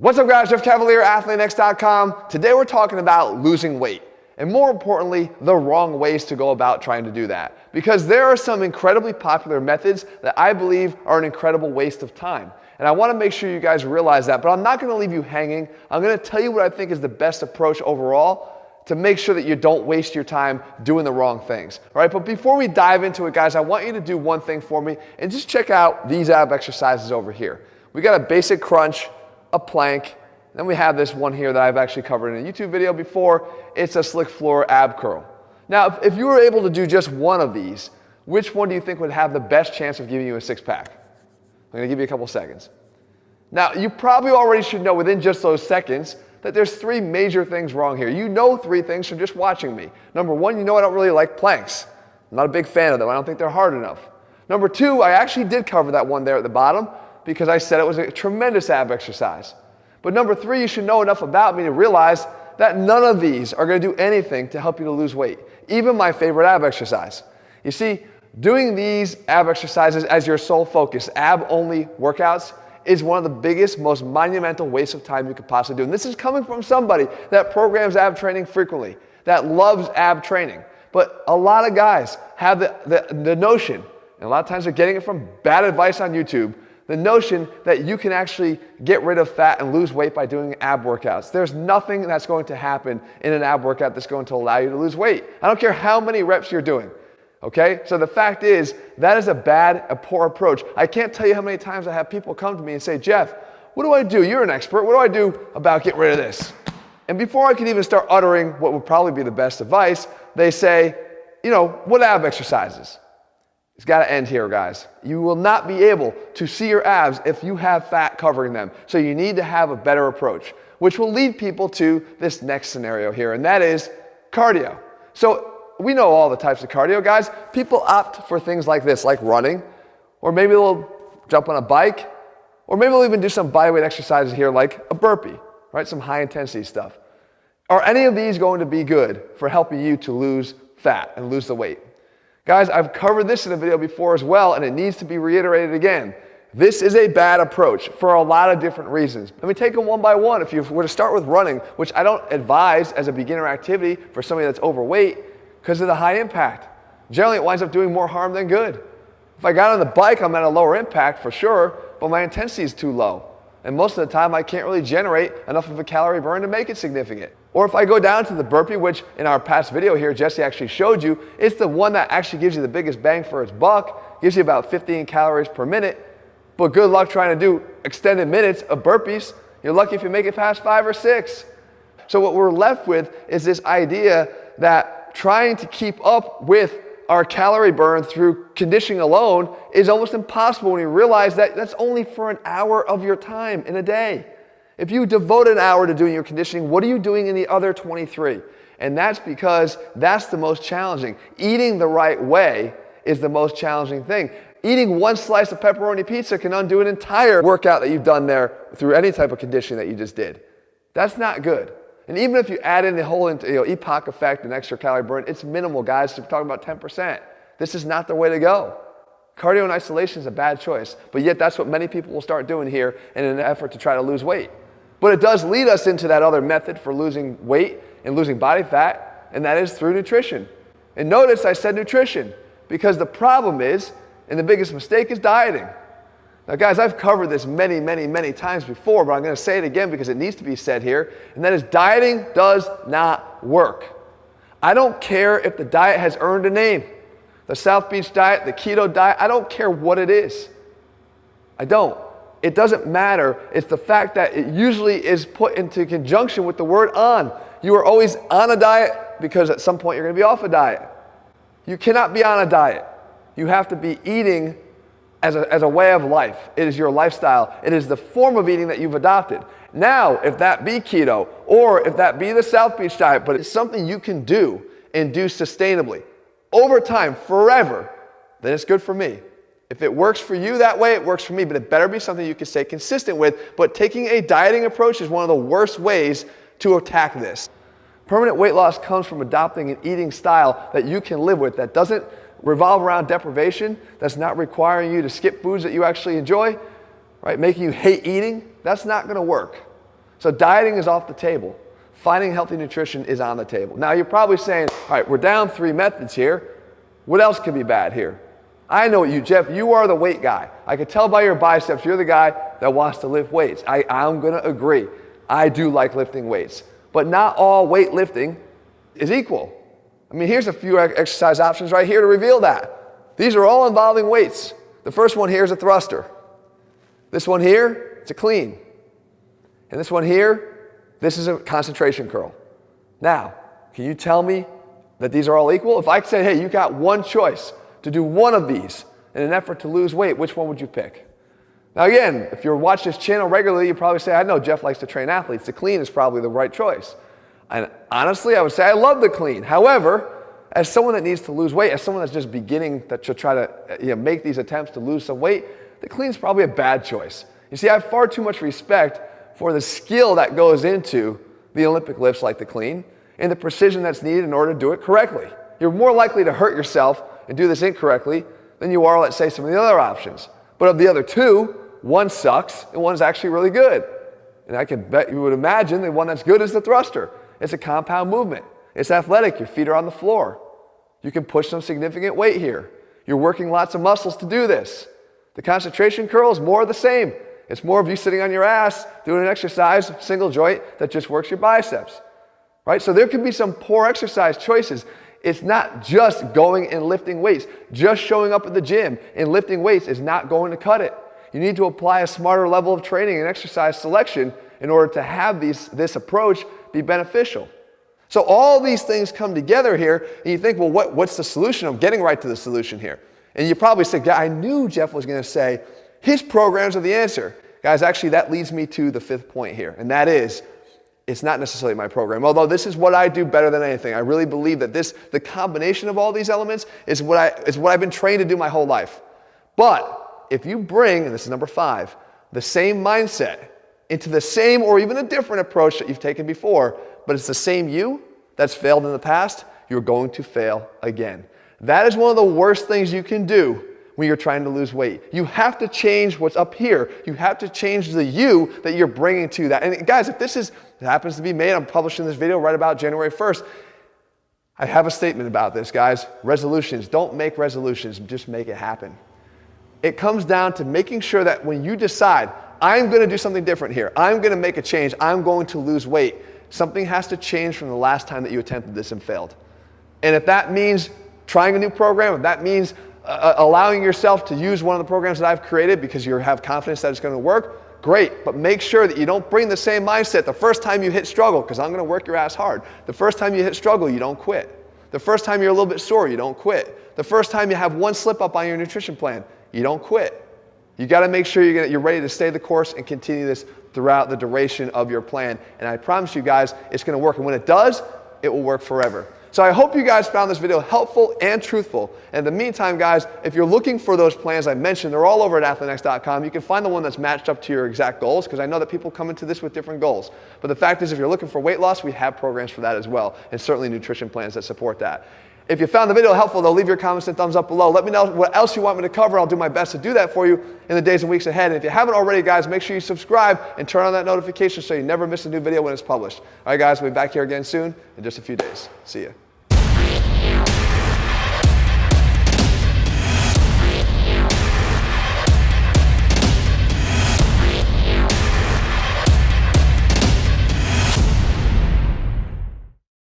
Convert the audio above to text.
What's up guys, Jeff Cavaliere, AthleanX.com. Today we're talking about losing weight, and more importantly, the wrong ways to go about trying to do that. Because there are some incredibly popular methods that I believe are an incredible waste of time. And I want to make sure you guys realize that, but I'm not going to leave you hanging. I'm going to tell you what I think is the best approach overall to make sure that you don't waste your time doing the wrong things. All right, but before we dive into it, guys, I want you to do one thing for me and just check out these ab exercises over here. We got a basic crunch, a plank, then we have this one here that I've actually covered in a YouTube video before. It's a slick floor ab curl. Now, if you were able to do just one of these, which one do you think would have the best chance of giving you a six-pack? I'm going to give you a couple seconds. Now, you probably already should know within just those seconds that there's three major things wrong here. You know three things from just watching me. Number one, you know I don't really like planks. I'm not a big fan of them. I don't think they're hard enough. Number two, I actually did cover that one there at the bottom because I said it was a tremendous ab exercise. But number three, you should know enough about me to realize that none of these are going to do anything to help you to lose weight, even my favorite ab exercise. You see, doing these ab exercises as your sole focus, ab-only workouts, is one of the biggest, most monumental wastes of time you could possibly do. And this is coming from somebody that programs ab training frequently, that loves ab training. But a lot of guys have the notion, and a lot of times they're getting it from bad advice on YouTube, the notion that you can actually get rid of fat and lose weight by doing ab workouts. There's nothing that's going to happen in an ab workout that's going to allow you to lose weight. I don't care how many reps you're doing. Okay, so the fact is, that is a poor approach. I can't tell you how many times I have people come to me and say, Jeff, what do I do? You're an expert. What do I do about getting rid of this? And before I can even start uttering what would probably be the best advice, they say, you know, what ab exercises? It's got to end here, guys. You will not be able to see your abs if you have fat covering them. So you need to have a better approach, which will lead people to this next scenario here, and that is cardio. So we know all the types of cardio, guys. People opt for things like this, like running, or maybe they'll jump on a bike, or maybe they'll even do some bodyweight exercises here like a burpee, right? Some high intensity stuff. Are any of these going to be good for helping you to lose fat and lose the weight? Guys, I've covered this in a video before as well, and it needs to be reiterated again. This is a bad approach for a lot of different reasons. Let me take them one by one. If you were to start with running, which I don't advise as a beginner activity for somebody that's overweight because of the high impact. Generally, it winds up doing more harm than good. If I got on the bike, I'm at a lower impact for sure, but my intensity is too low. And most of the time, I can't really generate enough of a calorie burn to make it significant. Or if I go down to the burpee, which in our past video here, Jesse actually showed you, it's the one that actually gives you the biggest bang for its buck, gives you about 15 calories per minute, but good luck trying to do extended minutes of burpees. You're lucky if you make it past 5 or 6. So what we're left with is this idea that trying to keep up with our calorie burn through conditioning alone is almost impossible when you realize that that's only for an hour of your time in a day. If you devote an hour to doing your conditioning, what are you doing in the other 23? And that's because that's the most challenging. Eating the right way is the most challenging thing. Eating one slice of pepperoni pizza can undo an entire workout that you've done there through any type of conditioning that you just did. That's not good. And even if you add in the whole EPOC effect and extra calorie burn, it's minimal, guys. So we're talking about 10%. This is not the way to go. Cardio in isolation is a bad choice, but yet that's what many people will start doing here in an effort to try to lose weight. But it does lead us into that other method for losing weight and losing body fat, and that is through nutrition. And notice I said nutrition, because the problem is, and the biggest mistake is dieting. Now guys, I've covered this many, many, many times before, but I'm going to say it again because it needs to be said here, and that is dieting does not work. I don't care if the diet has earned a name. The South Beach diet, the keto diet, I don't care what it is. I don't. It doesn't matter. It's the fact that it usually is put into conjunction with the word on. You are always on a diet because at some point you're going to be off a diet. You cannot be on a diet. You have to be eating as a way of life. It is your lifestyle. It is the form of eating that you've adopted. Now, if that be keto or if that be the South Beach diet, but it's something you can do and do sustainably over time, forever, then it's good for me. If it works for you that way, it works for me, but it better be something you can stay consistent with. But taking a dieting approach is one of the worst ways to attack this. Permanent weight loss comes from adopting an eating style that you can live with, that doesn't revolve around deprivation, that's not requiring you to skip foods that you actually enjoy, right? Making you hate eating, that's not gonna work. So dieting is off the table. Finding healthy nutrition is on the table. Now you're probably saying, all right, we're down 3 methods here. What else could be bad here? I know you, Jeff, you are the weight guy. I could tell by your biceps, you're the guy that wants to lift weights. I'm gonna agree. I do like lifting weights. But not all weightlifting is equal. I mean, here's a few exercise options right here to reveal that. These are all involving weights. The first one here is a thruster. This one here, it's a clean. And this one here, this is a concentration curl. Now, can you tell me that these are all equal? If I say, hey, you got one choice to do one of these in an effort to lose weight, which one would you pick? Now again, if you watch this channel regularly, you probably say, I know Jeff likes to train athletes. The clean is probably the right choice. And honestly, I would say I love the clean. However, as someone that needs to lose weight, as someone that's just beginning to try to make these attempts to lose some weight, the clean is probably a bad choice. You see, I have far too much respect for the skill that goes into the Olympic lifts like the clean and the precision that's needed in order to do it correctly. You're more likely to hurt yourself and do this incorrectly than you are, let's say, some of the other options. But of the other two, one sucks and one's actually really good. And I can bet you would imagine the one that's good is the thruster. It's a compound movement. It's athletic. Your feet are on the floor. You can push some significant weight here. You're working lots of muscles to do this. The concentration curl is more of the same. It's more of you sitting on your ass doing an exercise, single joint, that just works your biceps. Right? So there can be some poor exercise choices. It's not just going and lifting weights. Just showing up at the gym and lifting weights is not going to cut it. You need to apply a smarter level of training and exercise selection in order to have this approach be beneficial. So all these things come together here, and you think, well, what's the solution? I'm getting right to the solution here. And you probably say, I knew Jeff was going to say, his programs are the answer. Guys, actually, that leads me to the 5th point here, and that is, it's not necessarily my program. Although this is what I do better than anything. I really believe that the combination of all these elements is what I've been trained to do my whole life. But if you bring, and this is number 5, the same mindset into the same or even a different approach that you've taken before, but it's the same you that's failed in the past, you're going to fail again. That is one of the worst things you can do when you're trying to lose weight. You have to change what's up here. You have to change the you that you're bringing to that. And guys, if this happens to be made, I'm publishing this video right about January 1st. I have a statement about this, guys. Resolutions. Don't make resolutions, just make it happen. It comes down to making sure that when you decide, I'm going to do something different here, I'm going to make a change, I'm going to lose weight, something has to change from the last time that you attempted this and failed. And if that means trying a new program, if that means allowing yourself to use one of the programs that I've created because you have confidence that it's going to work, great. But make sure that you don't bring the same mindset the first time you hit struggle, because I'm going to work your ass hard. The first time you hit struggle, you don't quit. The first time you're a little bit sore, you don't quit. The first time you have one slip up on your nutrition plan, you don't quit. You got to make sure you're ready to stay the course and continue this throughout the duration of your plan. And I promise you guys, it's going to work. And when it does, it will work forever. So I hope you guys found this video helpful and truthful. And in the meantime, guys, if you're looking for those plans I mentioned, they're all over at athleanx.com. You can find the one that's matched up to your exact goals, because I know that people come into this with different goals. But the fact is, if you're looking for weight loss, we have programs for that as well, and certainly nutrition plans that support that. If you found the video helpful, though, leave your comments and thumbs up below. Let me know what else you want me to cover. I'll do my best to do that for you in the days and weeks ahead. And if you haven't already, guys, make sure you subscribe and turn on that notification so you never miss a new video when it's published. All right, guys, we'll be back here again soon in just a few days. See ya.